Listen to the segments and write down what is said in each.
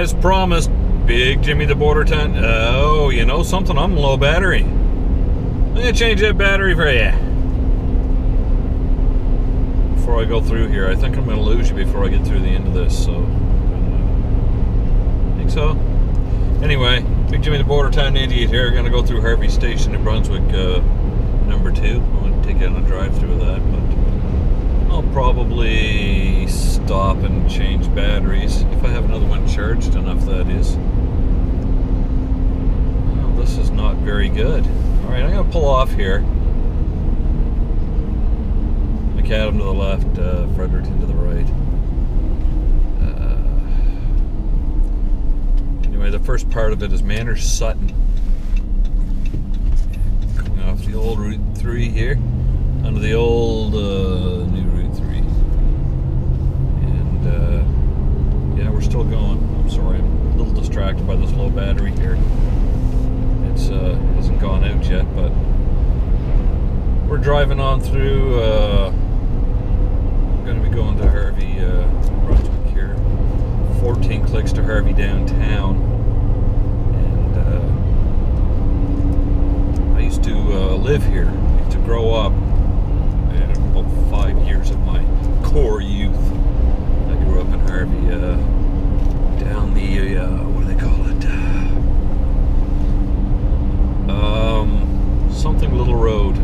As promised, Big Jimmy the Border Town. Oh, you know something? I'm low battery. I'm gonna change that battery for you. Before I go through here, I think I'm gonna lose you before I get through the end of this. So, think so. Anyway, Big Jimmy the Border Town idiot here. Gonna go through Harvey Station in Brunswick, number 2. I'm gonna take it on a drive through of that, but I'll probably stop and change batteries if I have another one charged enough, that is. Well, this is not very good. Alright, I'm going to pull off here. Macadam to the left, Fredericton to the right. Anyway, the first part of it is Manners Sutton. Coming off the old Route 3 here, onto the old new Route 3. And yeah, we're still going. I'm sorry, I'm a little distracted by this low battery here. It's hasn't gone out yet, but we're driving on through. We're going to be going to Harvey, Brunswick here. 14 clicks to Harvey downtown. And I used to live here. I used to grow up. And about 5 years of my core youth, I grew up in Harvey, down the what do they call it? Something Little Road,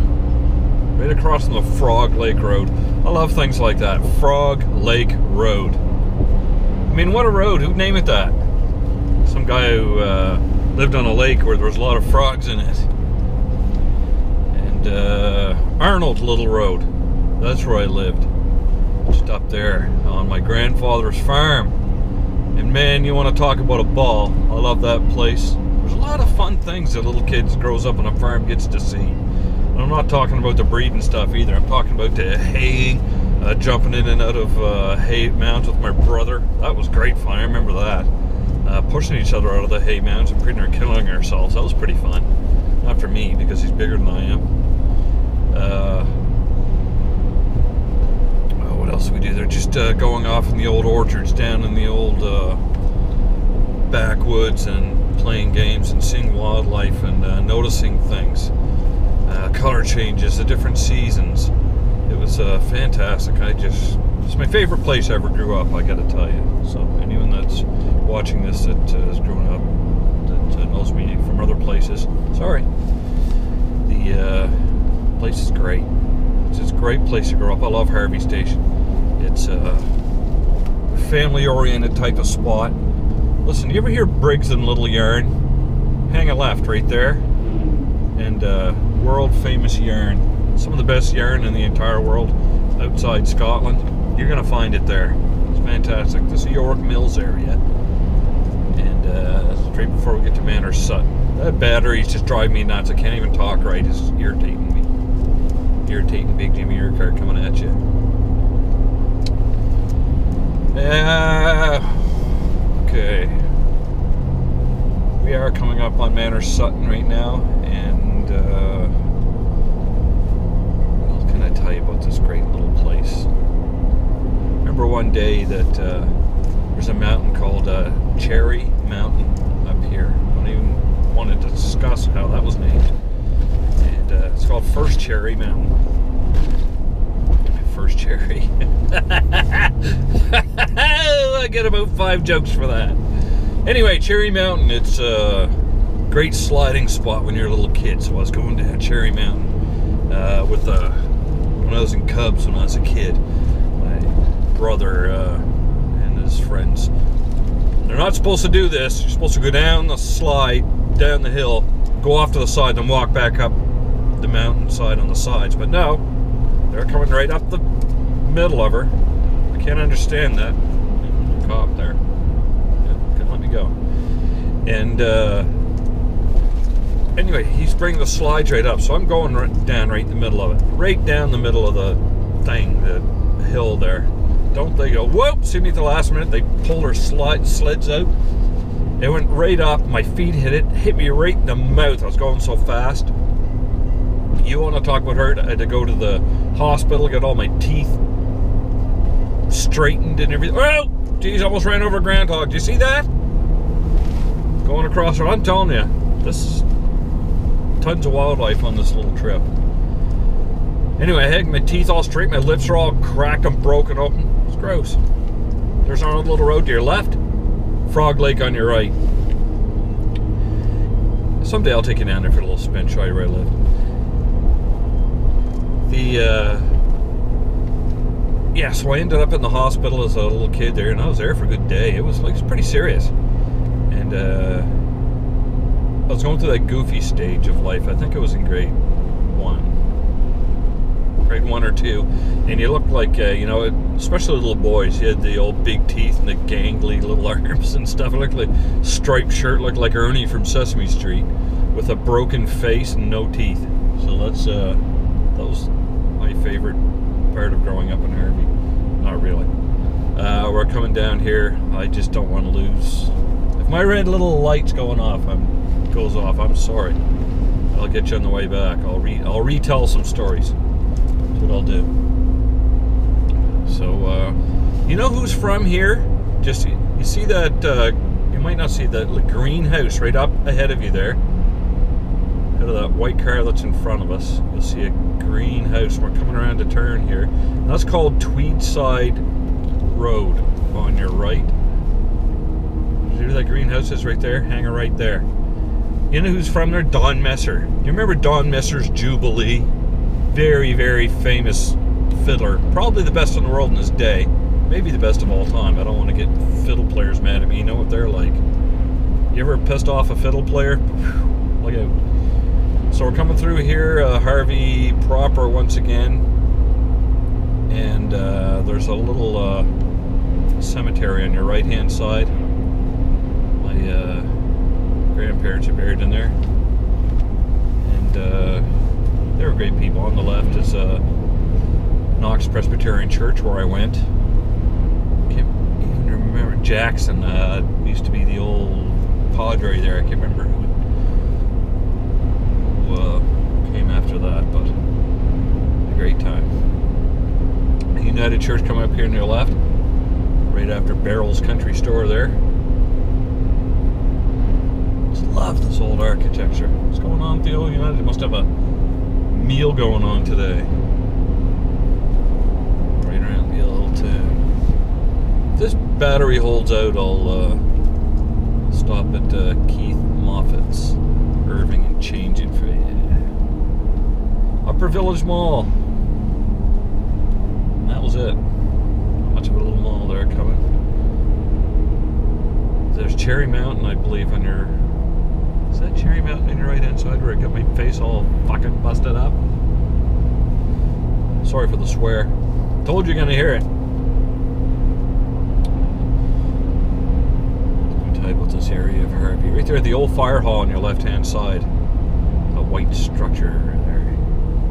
right across from the Frog Lake Road. I love things like that. Frog Lake Road. I mean, what a road. Who'd name it that? Some guy who lived on a lake where there was a lot of frogs in it. And Arnold Little Road. That's where I lived. Just up there on my grandfather's farm. And man, you want to talk about a ball. I love that place. There's a lot of fun things that little kids grows up on a farm gets to see. And I'm not talking about the breeding stuff either. I'm talking about the haying, jumping in and out of hay mounds with my brother. That was great fun. I remember that. Pushing each other out of the hay mounds and pretty near killing ourselves. That was pretty fun. Not for me, because he's bigger than I am. What else do we do there? Just going off in the old orchards, down in the old backwoods, and playing games and seeing wildlife and noticing things. Color changes, the different seasons. It was fantastic. It's my favorite place I ever grew up, I gotta tell you. So anyone that's watching this that has grown up, that knows me from other places, sorry. The place is great. It's a great place to grow up. I love Harvey Station. It's a family-oriented type of spot. Listen, you ever hear Briggs and Little Yarn? Hang a left right there. And world-famous yarn. Some of the best yarn in the entire world outside Scotland. You're going to find it there. It's fantastic. This is York Mills area. And straight before we get to Manners Sutton. That battery's just driving me nuts. I can't even talk right. It's irritating me. Irritating Big Jimmy your car coming at you. Okay. We are coming up on Manners Sutton right now, and what can I tell you about this great little place? Remember one day that there's a mountain called Cherry Mountain up here. I don't even want to discuss how that was named. And it's called First Cherry Mountain. First Cherry. I get about 5 jokes for that. Anyway, Cherry Mountain, it's a great sliding spot when you're a little kid. So I was going down Cherry Mountain with when I was in Cubs when I was a kid. My brother and his friends. They're not supposed to do this. You're supposed to go down the slide, down the hill, go off to the side, then walk back up the mountainside on the sides. But no, they're coming right up the middle of her. I can't understand that. The cop there. Couldn't let me go. And anyway, he's bringing the slides right up, so I'm going down right in the middle of it, right down the middle of the thing, the hill there. Don't they go, whoop, see me at the last minute, they pull their sleds out. It went right up, my feet hit me right in the mouth. I was going so fast. You want to talk about hurt? I had to go to the hospital, get all my teeth straightened and everything. Oh, geez, almost ran over a groundhog. Do you see that? going across it. I'm telling you, this is tons of wildlife on this little trip. Anyway, I had my teeth all straight, my lips are all cracked and broken open. It's gross. There's our little road to your left, Frog Lake on your right. Someday I'll take you down there for a little spin, show you where I live. Yeah, so I ended up in the hospital as a little kid there, and I was there for a good day. It was pretty serious. And I was going through that goofy stage of life. I think I was in grade 1 or 2, and you looked like, you know, especially little boys, you had the old big teeth and the gangly little arms and stuff. It looked like striped shirt, looked like Ernie from Sesame Street, with a broken face and no teeth. So that was my favorite part of growing up in Harvey. Not really. We're coming down here. I just don't want to lose. If my red little light's going off, goes off, I'm sorry. I'll get you on the way back. I'll retell some stories. That's what I'll do. So, you know who's from here? Just, you see that, you might not see that greenhouse right up ahead of you there. Ahead of that white car that's in front of us. You'll see a greenhouse. We're coming around a turn here. And that's called Tweedside Road on your right. You see where that greenhouse is right there? Hanging right there. You know who's from there? Don Messer. You remember Don Messer's Jubilee? Very, very famous fiddler. Probably the best in the world in his day. Maybe the best of all time. I don't want to get fiddle players mad at me. You know what they're like. You ever pissed off a fiddle player? Look out. So we're coming through here, Harvey proper once again. And there's a little cemetery on your right hand side. My grandparents are buried in there. And they were great people. On the left is Knox Presbyterian Church, where I went. Can't even remember. Jackson used to be the old padre there. I can't remember who came after that, but a great time. United Church coming up here on your left, right after Barrel's Country Store there. Just love this old architecture. What's going on with the old United? They must have a meal going on today. Right around the old town. If this battery holds out, I'll stop at Keith Moffat's Irving and change it for you. Upper Village Mall. And that was it. Not much of a little mall there coming. There's Cherry Mountain, I believe, on your... Is that Cherry Mountain on your right hand side where I got my face all fucking busted up? Sorry for the swear. Told you you're gonna hear it. Type with this area of Harvey. Right there at the old fire hall on your left hand side. A white structure there.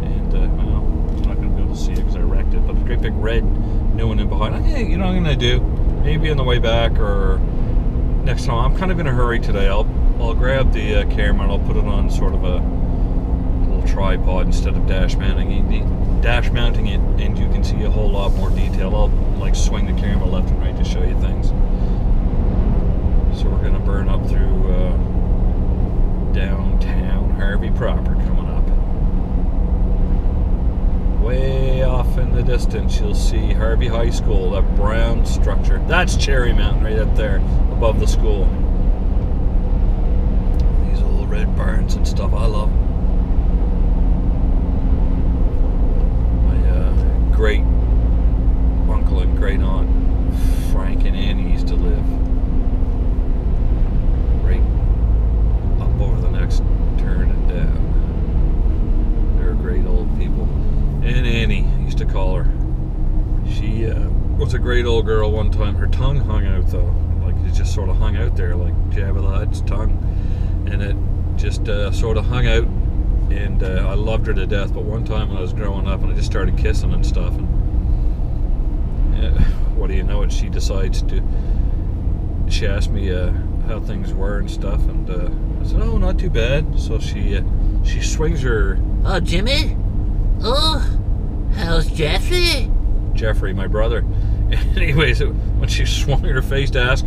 And, well, I'm not going to be able to see it because I wrecked it, but a great big red new one in behind. Hey, you know what I'm going to do? Maybe on the way back or next time. I'm kind of in a hurry today. I'll grab the camera and I'll put it on sort of a little tripod instead of dash mounting it, and you can see a whole lot more detail. I'll like swing the camera left and right to show you things. So we're going to burn up through downtown Harvey proper coming up. Way off in the distance you'll see Harvey High School, that brown structure. That's Cherry Mountain right up there above the school. These little red barns and stuff, I love them. My great uncle and great aunt Frank and Annie used to live up over the next turn and down. They're great old people. And Annie, I used to call her. She was a great old girl one time. Her tongue hung out though. Like it just sort of hung out there like Jabba the Hutt's tongue. And it just sort of hung out. And I loved her to death. But one time when I was growing up and I just started kissing and stuff. And what do you know it? She decides to... She asked me how things were and stuff, and I said, "Oh, not too bad." So she swings her. Oh, Jimmy. Oh, how's Jeffrey? Jeffrey, my brother. Anyways, when she swung her face to ask,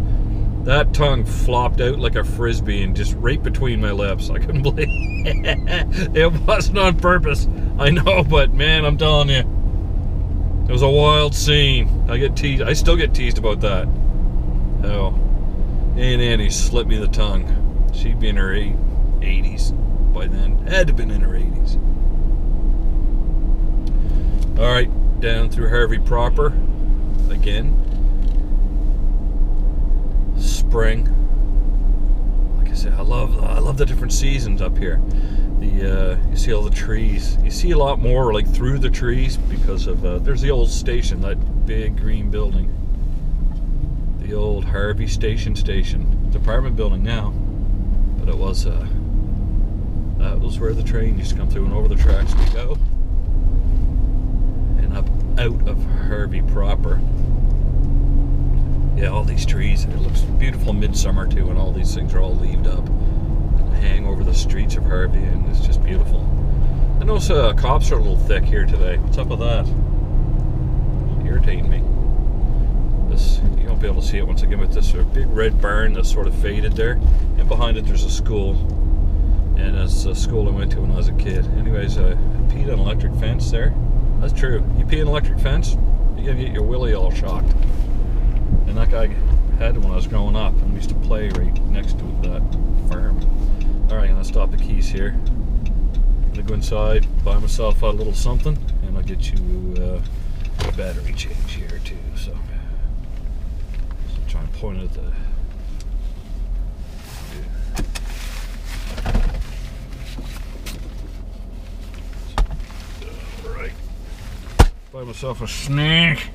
That tongue flopped out like a frisbee and just right between my lips. I couldn't believe it. It wasn't on purpose. I know, but man, I'm telling you, it was a wild scene. I get teased. I still get teased about that. Oh, Aunt Annie slipped me the tongue. She'd be in her 80s by then. Had to have been in her 80s. All right, down through Harvey proper again. Spring. Like I said, I love the different seasons up here. You see all the trees. You see a lot more like through the trees because of there's the old station, that big green building. The old Harvey Station. It's an apartment building now, but it was that was where the train used to come through, and over the tracks we go, and up out of Harvey proper. Yeah, all these trees. It looks beautiful midsummer too, and all these things are all leaved up and hang over the streets of Harvey, and it's just beautiful. I notice cops are a little thick here today. What's up with that? It's irritating me. This, you won't be able to see it once again, but this sort of big red barn that's sort of faded there, and behind it there's a school, and it's a school I went to when I was a kid. Anyways, I peed on an electric fence there. That's true. You pee on an electric fence, you're gonna get your willy all shocked. And that guy had it when I was growing up, and we used to play right next to that farm. Alright, I'm gonna stop the keys here. I'm gonna go inside, buy myself a little something, and I'll get you a battery change here too. So try and point at the. Alright. Buy myself a snack.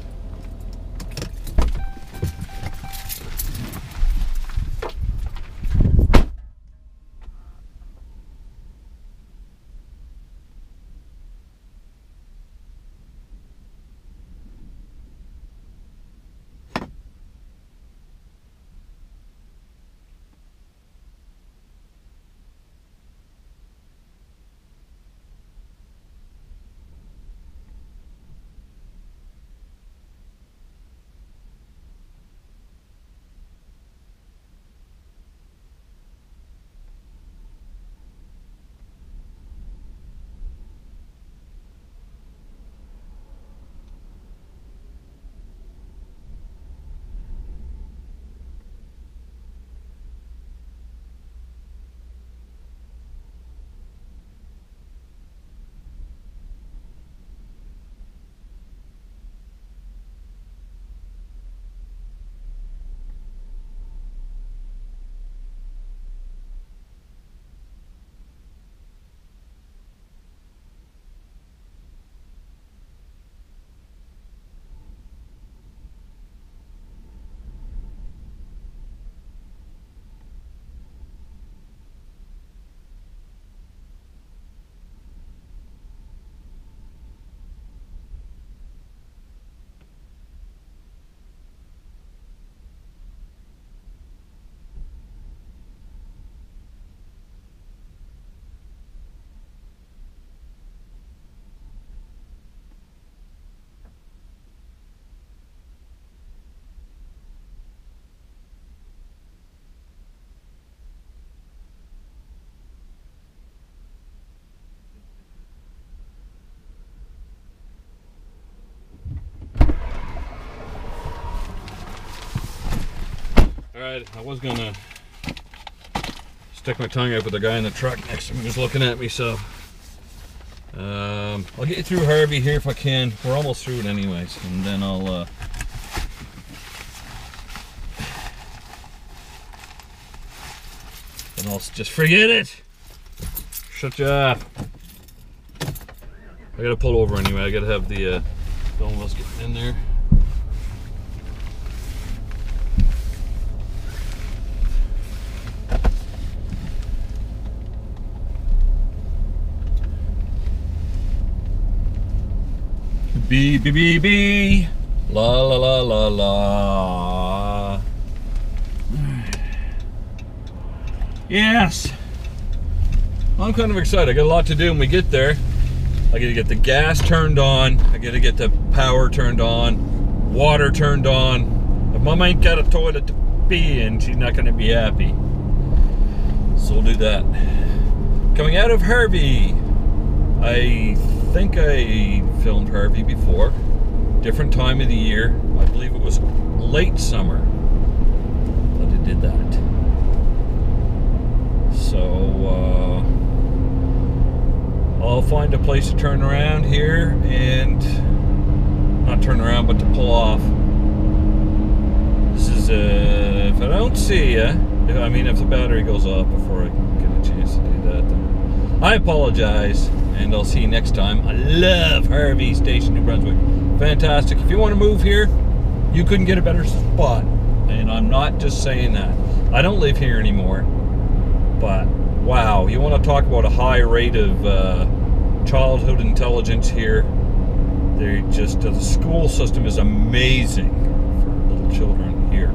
Alright, I was gonna stick my tongue out with the guy in the truck next to me who's looking at me, so I'll get you through Harvey here if I can. We're almost through it anyways, and then I'll just forget it. Shut you up. I gotta pull over anyway. I gotta have the let's get in there. B B B B, la la la la la. Yes, I'm kind of excited. I got a lot to do when we get there. I got to get the gas turned on. I got to get the power turned on, water turned on. If Mom ain't got a toilet to happy, and she's not going to be happy. So we'll do that. Coming out of Harvey. I think I filmed Harvey before. Different time of the year. I believe it was late summer that I did that. So I'll find a place to turn around here and not turn around, but to pull off. This is if I don't see you, if the battery goes off before I get a chance to do that, then I apologize, and I'll see you next time. I love Harvey Station, New Brunswick. Fantastic. If you want to move here, you couldn't get a better spot. And I'm not just saying that. I don't live here anymore. But, wow, you want to talk about a high rate of childhood intelligence here. They're just, the school system is amazing for little children here.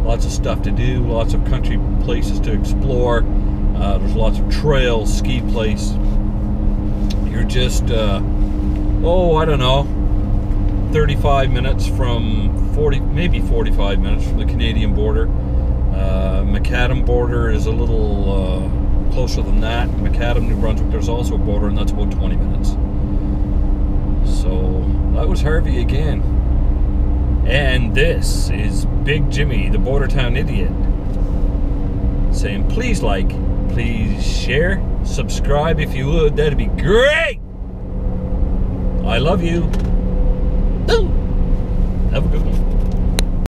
Lots of stuff to do, lots of country places to explore. There's lots of trails, ski place. You're just, I don't know, 35 minutes from 45 minutes from the Canadian border. Macadam border is a little closer than that. Macadam, New Brunswick, there's also a border, and that's about 20 minutes. So that was Harvey again. And this is Big Jimmy, the Border Town Idiot, saying please like, please share, subscribe if you would, that'd be great. I love you. Have a good one.